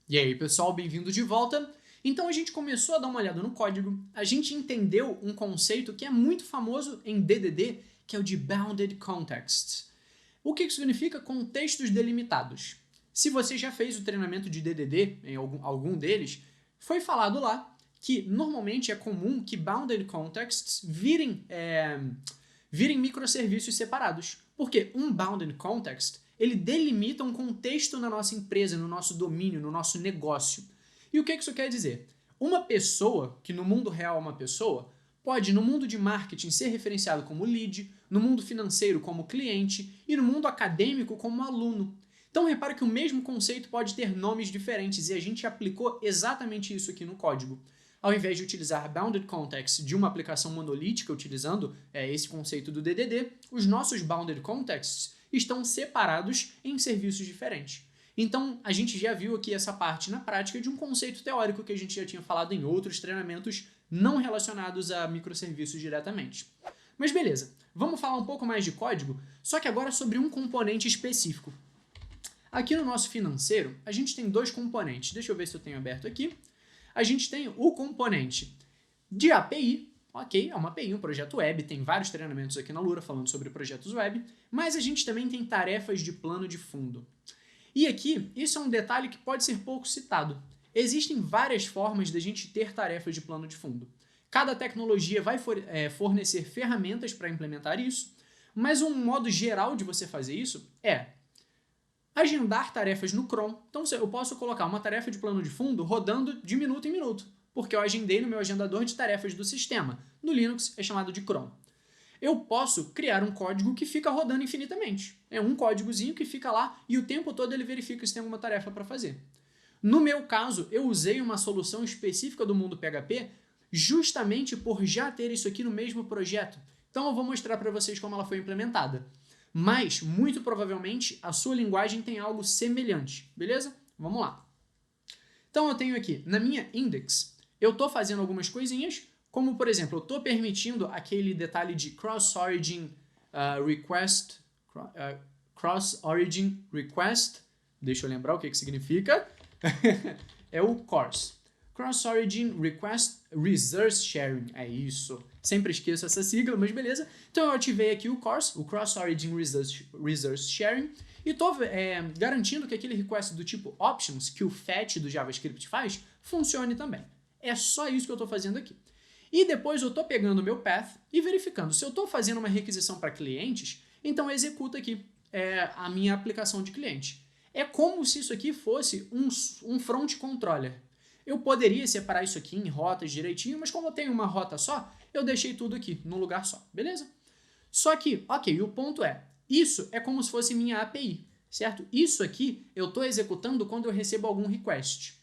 E aí, pessoal, bem-vindo de volta. Então a gente começou a dar uma olhada no código, a gente entendeu um conceito que é muito famoso em DDD, que é o de Bounded Contexts. O que isso significa? Contextos delimitados. Se você já fez o treinamento de DDD, em algum deles, foi falado lá que normalmente é comum que Bounded Contexts virem microserviços separados. Porque um Bounded Context ele delimita um contexto na nossa empresa, no nosso domínio, no nosso negócio. E o que isso quer dizer? Uma pessoa, que no mundo real é uma pessoa, pode no mundo de marketing ser referenciado como lead, no mundo financeiro como cliente e no mundo acadêmico como aluno. Então repara que o mesmo conceito pode ter nomes diferentes e a gente aplicou exatamente isso aqui no código. Ao invés de utilizar Bounded Context de uma aplicação monolítica utilizando esse conceito do DDD, os nossos Bounded Contexts estão separados em serviços diferentes. Então, a gente já viu aqui essa parte na prática de um conceito teórico que a gente já tinha falado em outros treinamentos não relacionados a microserviços diretamente. Mas beleza, vamos falar um pouco mais de código, só que agora sobre um componente específico. Aqui no nosso financeiro, a gente tem dois componentes. Deixa eu ver se eu tenho aberto aqui. A gente tem o componente de API, ok, é uma API, um projeto web, tem vários treinamentos aqui na Lura falando sobre projetos web, mas a gente também tem tarefas de plano de fundo. E aqui, isso é um detalhe que pode ser pouco citado. Existem várias formas de a gente ter tarefas de plano de fundo. Cada tecnologia vai fornecer ferramentas para implementar isso, mas um modo geral de você fazer isso é agendar tarefas no Chrome. Então eu posso colocar uma tarefa de plano de fundo rodando de minuto em minuto, porque eu agendei no meu agendador de tarefas do sistema. No Linux é chamado de cron. Eu posso criar um código que fica rodando infinitamente. É um códigozinho que fica lá e o tempo todo ele verifica se tem alguma tarefa para fazer. No meu caso, eu usei uma solução específica do mundo PHP justamente por já ter isso aqui no mesmo projeto. Então eu vou mostrar para vocês como ela foi implementada. Mas, muito provavelmente, a sua linguagem tem algo semelhante, beleza? Vamos lá. Então eu tenho aqui, na minha index, eu estou fazendo algumas coisinhas, como, por exemplo, eu estou permitindo aquele detalhe de cross-origin request, deixa eu lembrar o que significa, é o CORS. Cross-Origin Request Resource Sharing, é isso. Sempre esqueço essa sigla, mas beleza. Então eu ativei aqui o CORS, o Cross-Origin Resource Sharing, e estou garantindo que aquele request do tipo options, que o fetch do JavaScript faz, funcione também. É só isso que eu estou fazendo aqui. E depois eu estou pegando o meu path e verificando. Se eu estou fazendo uma requisição para clientes, então executa aqui a minha aplicação de cliente. É como se isso aqui fosse um front controller. Eu poderia separar isso aqui em rotas direitinho, mas como eu tenho uma rota só, eu deixei tudo aqui num lugar só, beleza? Só que, ok, o ponto é, isso é como se fosse minha API, certo? Isso aqui eu estou executando quando eu recebo algum request.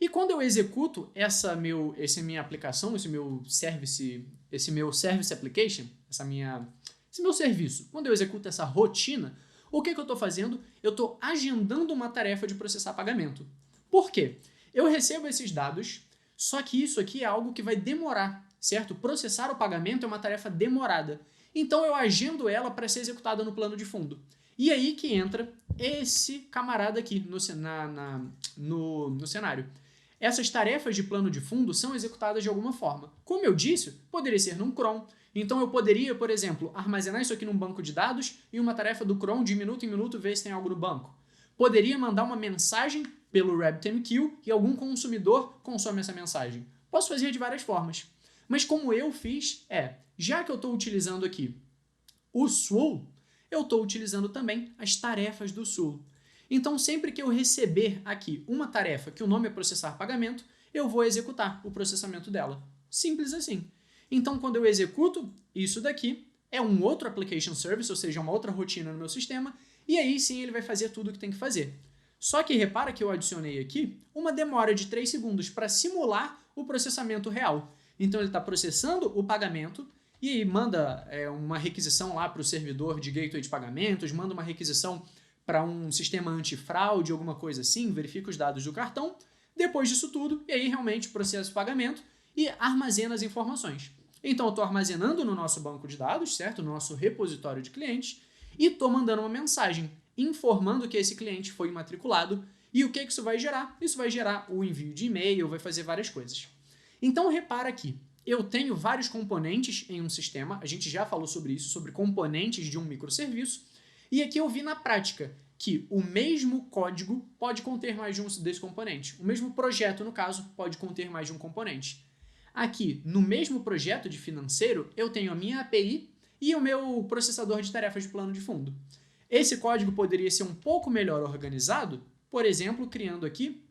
E quando eu executo essa minha aplicação, esse meu service application, esse meu serviço, quando eu executo essa rotina, o que eu estou fazendo? Eu estou agendando uma tarefa de processar pagamento. Por quê? Eu recebo esses dados, só que isso aqui é algo que vai demorar, certo? Processar o pagamento é uma tarefa demorada. Então eu agendo ela para ser executada no plano de fundo. E aí que entra esse camarada aqui no cenário. Essas tarefas de plano de fundo são executadas de alguma forma. Como eu disse, poderia ser num cron. Então eu poderia, por exemplo, armazenar isso aqui num banco de dados e uma tarefa do cron de minuto em minuto ver se tem algo no banco. Poderia mandar uma mensagem pelo RabbitMQ e algum consumidor consome essa mensagem. Posso fazer de várias formas. Mas como eu fiz já que eu estou utilizando aqui o SWOOL, eu estou utilizando também as tarefas do SWOOL. Então sempre que eu receber aqui uma tarefa que o nome é processar pagamento, eu vou executar o processamento dela. Simples assim. Então quando eu executo isso daqui, é um outro application service, ou seja, uma outra rotina no meu sistema, e aí sim ele vai fazer tudo o que tem que fazer. Só que repara que eu adicionei aqui uma demora de 3 segundos para simular o processamento real. Então ele está processando o pagamento e aí manda uma requisição lá para o servidor de gateway de pagamentos, manda uma requisição para um sistema antifraude, alguma coisa assim, verifica os dados do cartão, depois disso tudo, e aí realmente processa o pagamento e armazena as informações. Então eu estou armazenando no nosso banco de dados, certo? No nosso repositório de clientes, e estou mandando uma mensagem informando que esse cliente foi matriculado E o que isso vai gerar? Isso vai gerar o envio de e-mail, vai fazer várias coisas. Então repara aqui, eu tenho vários componentes em um sistema, a gente já falou sobre isso, sobre componentes de um microserviço, e aqui eu vi na prática que o mesmo código pode conter mais de um desses componentes. O mesmo projeto, no caso, pode conter mais de um componente. Aqui, no mesmo projeto de financeiro, eu tenho a minha API e o meu processador de tarefas de plano de fundo. Esse código poderia ser um pouco melhor organizado, por exemplo, criando aqui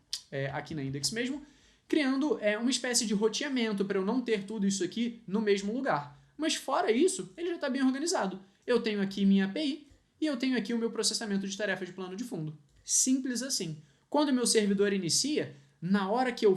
na Index mesmo, criando uma espécie de roteamento para eu não ter tudo isso aqui no mesmo lugar. Mas fora isso, ele já está bem organizado. Eu tenho aqui minha API e eu tenho aqui o meu processamento de tarefas de plano de fundo. Simples assim. Quando o meu servidor inicia, na hora que eu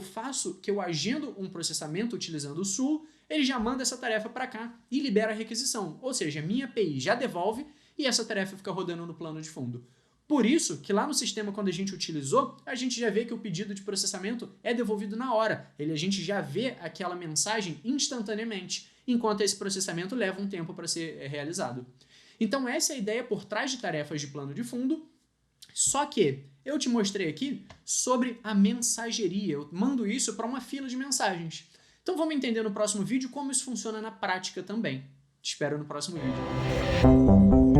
agendo um processamento utilizando o SUL, ele já manda essa tarefa para cá e libera a requisição. Ou seja, a minha API já devolve e essa tarefa fica rodando no plano de fundo. Por isso que lá no sistema, quando a gente utilizou, a gente já vê que o pedido de processamento é devolvido na hora. A gente já vê aquela mensagem instantaneamente, enquanto esse processamento leva um tempo para ser realizado. Então essa é a ideia por trás de tarefas de plano de fundo, só que eu te mostrei aqui sobre a mensageria. Eu mando isso para uma fila de mensagens. Então vamos entender no próximo vídeo como isso funciona na prática também. Te espero no próximo vídeo.